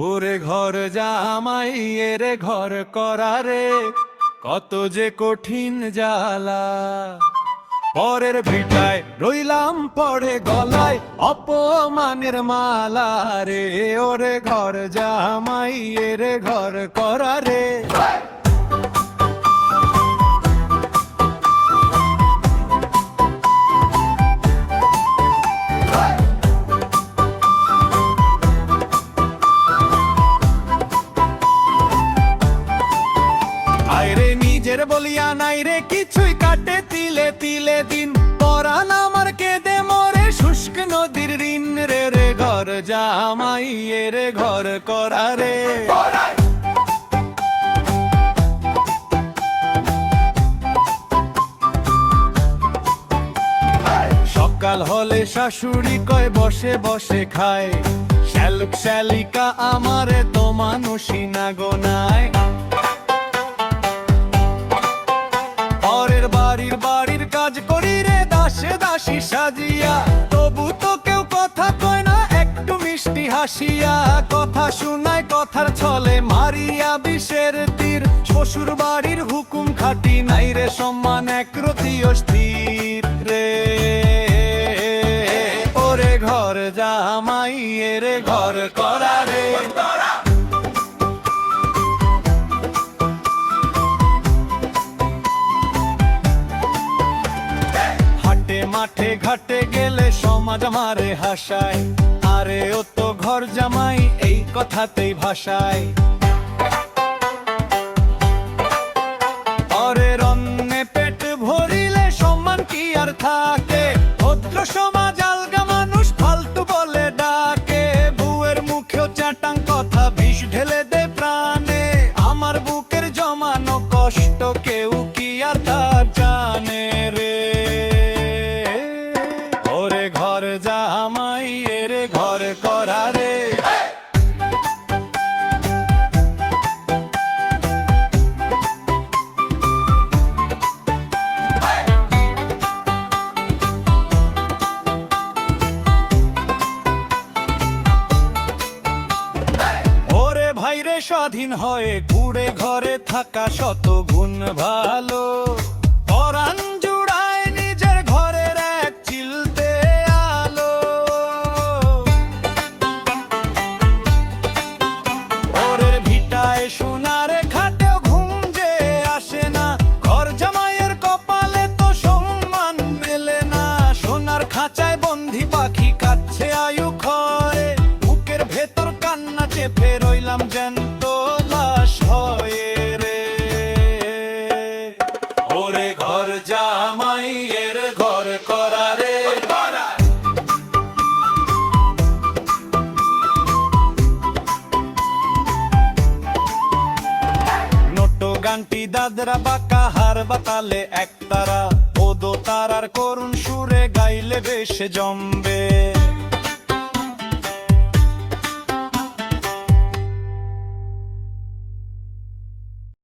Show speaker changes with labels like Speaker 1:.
Speaker 1: ওরে ঘর জামাই এরে ঘর করারে কত যে কঠিন জ্বালা। পরের ভিটায় রইলাম পড়ে গলায় অপমানের মালা রে। ওরে ঘর জামাই এরে ঘর করারে। নিজের বলিয়া নাই রে কিছুই কাটে তিলে তিলে দিন। পরাণ আমার কেঁদে মরে শুষ্ক নদীর ঋণ রে। রে ঘর জামাই রে ঘর করারে। সকাল হলে শাশুড়ি কয় বসে বসে খায়। শ্যালক শ্যালিকা আমারে তো মানুষই না গোনায়। বাড়ির কাজ করি রে দাসে দাসী সাজিয়া। তবু তো কেউ কথা কয় না একটু মিষ্টি হাসিয়া। কথা শুনায় কথার ছলে মারিয়া বিষের তীর। শ্বশুর বাড়ির হুকুম খাটি নাই রে সম্মান একরতি অস্থির রে। ওরে ঘর জামাই রে ঘর করারে। মাঠে ঘাটে গেলে সমাজ আমারে হাসায়। আরে ও তো ঘর জামাই এই কথাতেই ভাষায়। পরের অন্নে পেট ভরিলে সম্মান কি আর থাকে। ভদ্র সমাজ আলগা মানুষ ফালতু বলে ডাকে। বুয়ের মুখেও চাটাং কথা বিষ ঢেলে দে প্রাণে। আমার বুকের জমানো কষ্ট কেউ কি আর তা জানে রে। ঘর জামাই রে ঘর করারে। ওরে ভাইরে স্বাধীন হয়ে ঘুরে ঘরে থাকা শত গুণ ভালো। পরাণ জুড়ায় নিজের ঘরের এক চিলতে আলো। ওরের ভিটায় সোনারে খাটেও ঘুম যে আসে না। ঘর জামাইয়ের কপালে তো সম্মান মেলে না। সোনার খাঁচায় বন্দি পাখি কাচ্ছে আয়ু ক্ষয়ে। বুকের ভেতর কান্না চেপে রইলাম জ্যান্ত লাশ হয়ে রে। ওরে ঘর জামাই এর ঘর করারে। নোটো গানটি দাদরা বাঁকা হার বাতালে একতারা। ও দো তারার করুণ সুরে গাইলে বেশ জমবে।